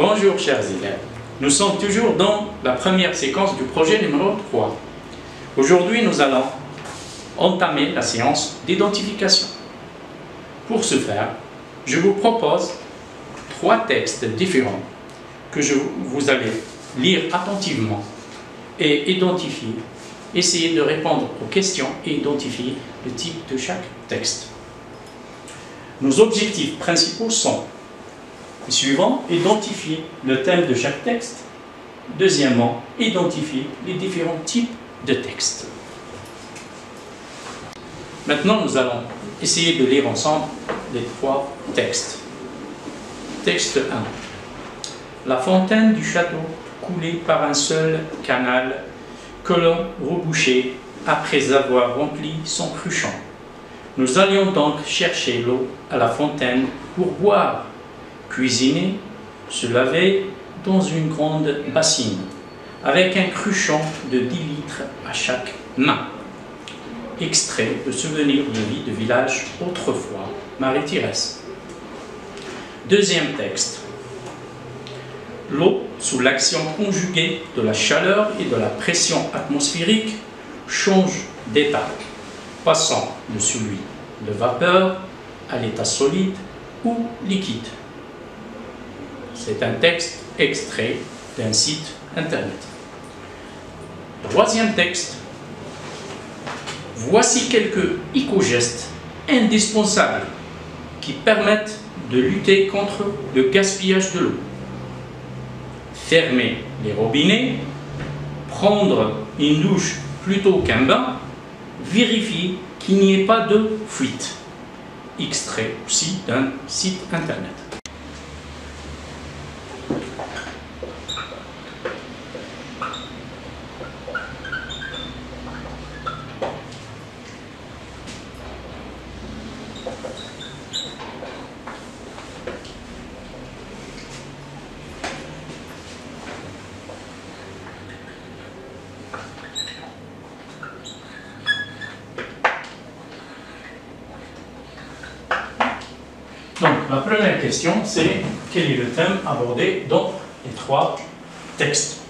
Bonjour chers élèves, nous sommes toujours dans la première séquence du projet numéro 3. Aujourd'hui nous allons entamer la séance d'identification. Pour ce faire, je vous propose 3 textes différents que vous allez lire attentivement et identifier. Essayez de répondre aux questions et identifier le type de chaque texte. Nos objectifs principaux sont les suivants: identifier le thème de chaque texte. Deuxièmement, identifier les différents types de textes. Maintenant, nous allons essayer de lire ensemble les 3 textes. Texte 1. La fontaine du château coulait par un seul canal que l'on rebouchait après avoir rempli son cruchon. Nous allions donc chercher l'eau à la fontaine pour boire, cuisiner, se laver dans une grande bassine, avec un cruchon de 10 litres à chaque main. Extrait de Souvenirs de vie de village autrefois, Marie-Thérèse. Deuxième texte. L'eau, sous l'action conjuguée de la chaleur et de la pression atmosphérique, change d'état, passant de celui de vapeur à l'état solide ou liquide. C'est un texte extrait d'un site internet. Troisième texte. Voici quelques éco-gestes indispensables qui permettent de lutter contre le gaspillage de l'eau. Fermer les robinets, prendre une douche plutôt qu'un bain, vérifier qu'il n'y ait pas de fuite. Extrait aussi d'un site internet. Donc, la première question, c'est quel est le thème abordé dans les 3 textes.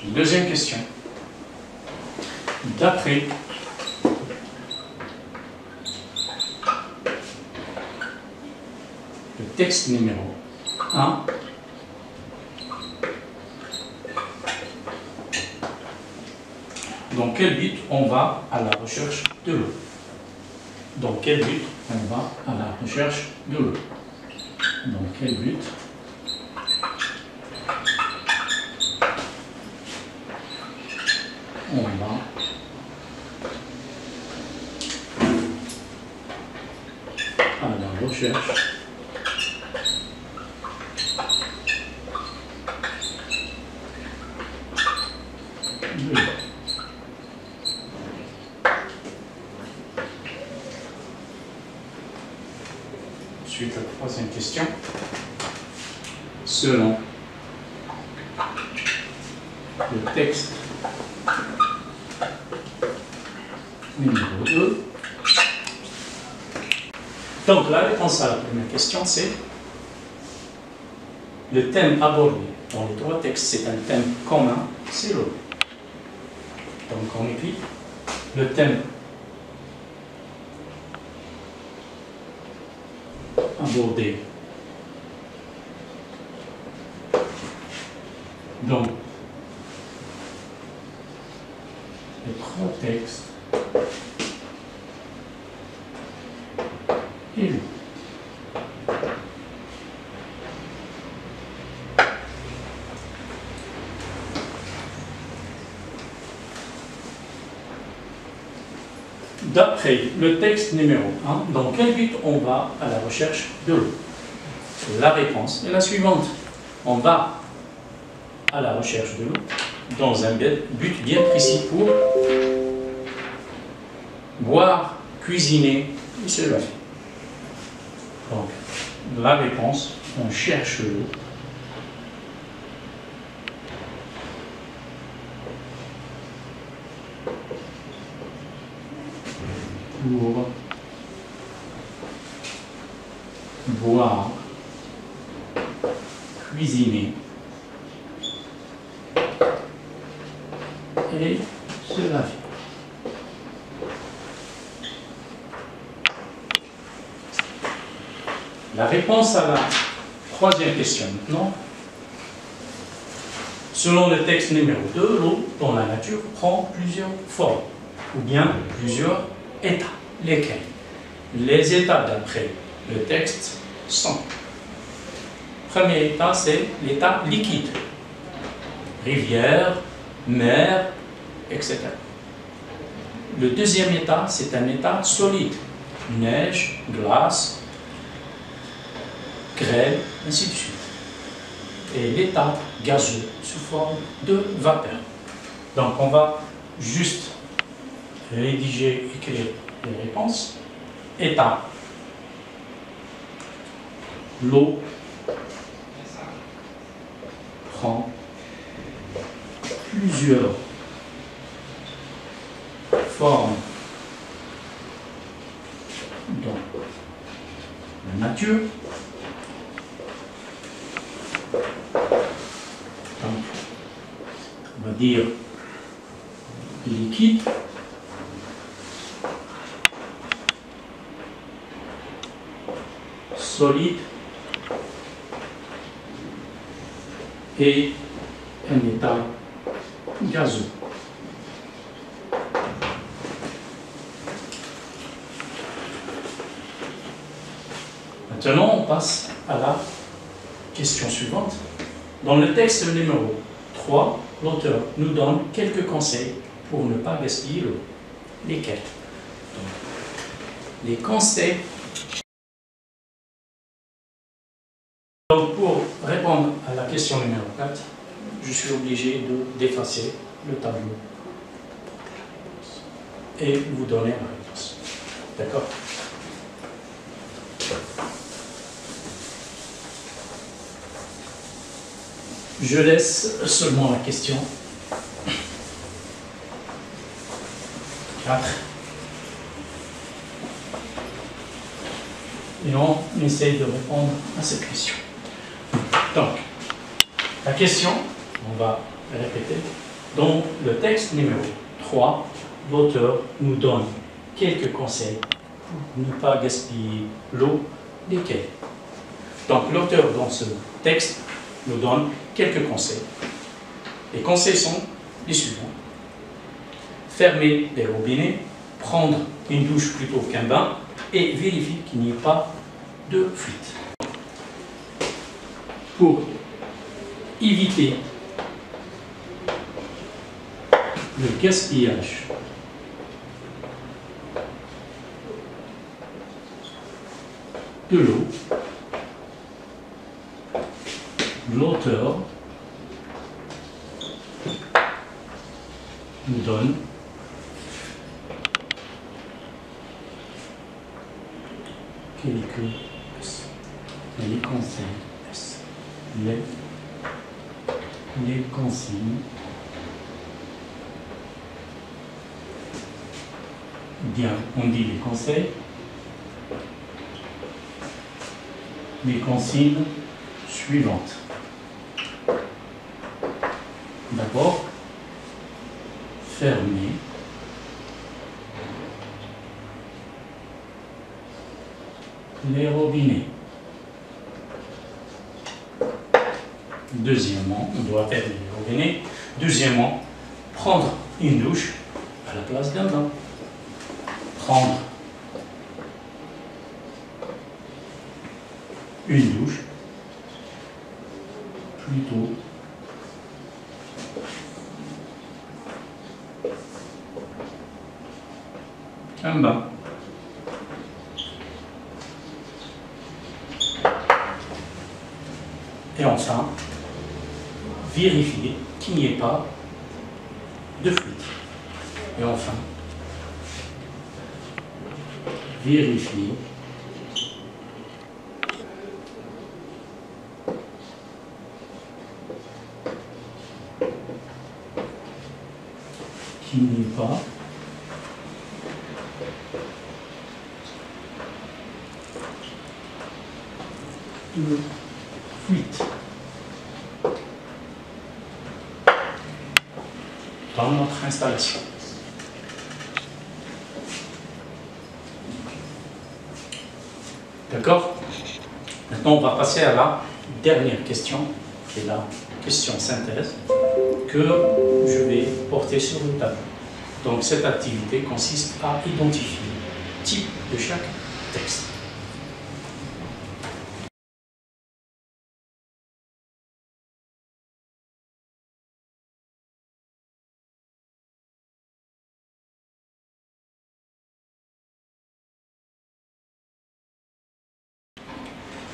Deuxième question. D'après le texte numéro 1, dans quel but on va à la recherche de l'eau? Dans quel but on va à la recherche de l'eau? Dans quel but on va à la recherche de l'eau? Ensuite, la troisième question. Selon le texte numéro 2. Donc, la réponse à la première question, c'est le thème abordé dans les 3 textes, c'est un thème commun, c'est l'eau. Donc, on écrit le thème abordé dans les 3 textes et l'eau. D'après le texte numéro 1, dans quel but on va à la recherche de l'eau? La réponse est la suivante. On va à la recherche de l'eau dans un but bien précis pour boire, cuisiner et se laver. Donc, la réponse, on cherche l'eau pour boire, cuisiner et se laver. La réponse à la troisième question maintenant. Selon le texte numéro 2, l'eau dans la nature prend plusieurs formes, ou bien plusieurs états. Lesquels? Les états d'après le texte sont. Premier état, c'est l'état liquide. Rivière, mer, etc. Le deuxième état, c'est un état solide. Neige, glace, grêle, ainsi de suite. Et l'état gazeux sous forme de vapeur. Donc on va juste rédiger, écrire les réponses. État. L'eau prend plusieurs formes dans la nature. Donc, on va dire liquide, solide et un état gazeux. Maintenant, on passe à la question suivante. Dans le texte numéro 3, l'auteur nous donne quelques conseils pour ne pas gaspiller l'eau. Lesquels? Les conseils. Donc, pour répondre à la question numéro 4, je suis obligé d'effacer le tableau et vous donner la réponse. D'accord? Je laisse seulement la question 4. Et on essaye de répondre à cette question. Donc, la question, on va répéter. Dans le texte numéro 3, l'auteur nous donne quelques conseils pour ne pas gaspiller l'eau. Lesquels? Donc, l'auteur dans ce texte nous donne quelques conseils. Les conseils sont les suivants. Fermer les robinets, prendre une douche plutôt qu'un bain et vérifier qu'il n'y ait pas de fuite. Pour éviter le gaspillage de l'eau, l'auteur nous donne les conseils, les consignes bien, on dit les conseils, les consignes suivantes. D'abord, fermer les robinets. Deuxièmement, on doit fermer les robinets. Deuxièmement, prendre une douche à la place d'un bain. Prendre une douche plutôt qu'un bain. Et enfin, vérifier qu'il n'y ait pas de fuite. Et enfin, vérifier qu'il n'y ait pas de fuite dans notre installation. D'accord? Maintenant, on va passer à la dernière question, qui est la question synthèse, que je vais porter sur le tableau. Donc, cette activité consiste à identifier le type de chaque texte.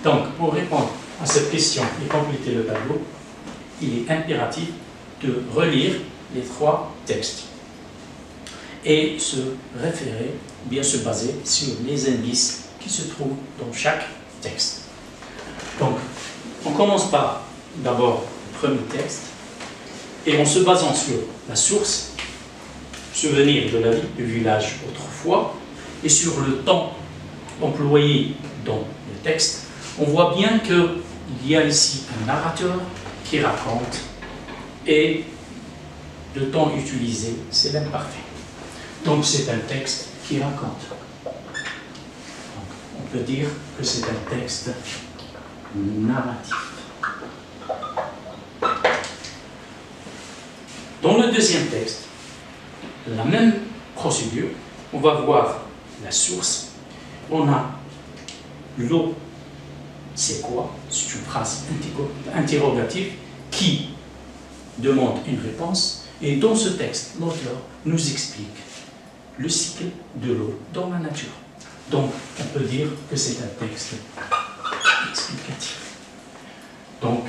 Donc, pour répondre à cette question et compléter le tableau, il est impératif de relire les 3 textes et se référer, ou bien se baser sur les indices qui se trouvent dans chaque texte. Donc, on commence par d'abord le premier texte et en se basant sur la source, souvenir de la vie du village autrefois, et sur le temps employé dans le texte, on voit bien qu'il y a ici un narrateur qui raconte et le temps utilisé, c'est l'imparfait. Donc c'est un texte qui raconte. Donc, on peut dire que c'est un texte narratif. Dans le deuxième texte, la même procédure, on va voir la source. On a l'eau, c'est quoi? C'est une phrase interrogative qui demande une réponse. Et dans ce texte, l'auteur nous explique le cycle de l'eau dans la nature. Donc, on peut dire que c'est un texte explicatif. Donc,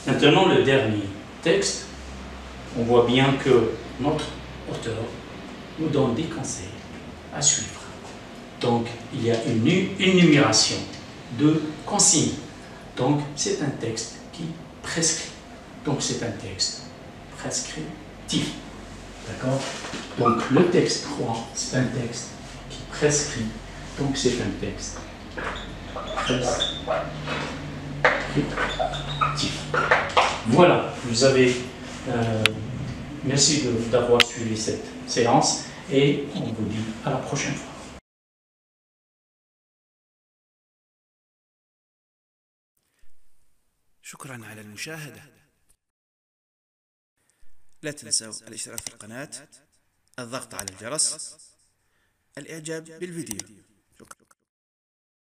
maintenant, le dernier texte, on voit bien que notre auteur nous donne des conseils à suivre. Donc, il y a une énumération de consignes. Donc, c'est un texte qui prescrit. Donc, c'est un texte prescriptif. D'accord? Donc, le texte 3, c'est un texte qui prescrit. Donc, c'est un texte prescriptif. Voilà, vous avez... merci d'avoir suivi cette séance et on vous dit à la prochaine fois. شكرا على المشاهدة. لا تنسوا الاشتراك في القناة، الضغط على الجرس، الإعجاب بالفيديو.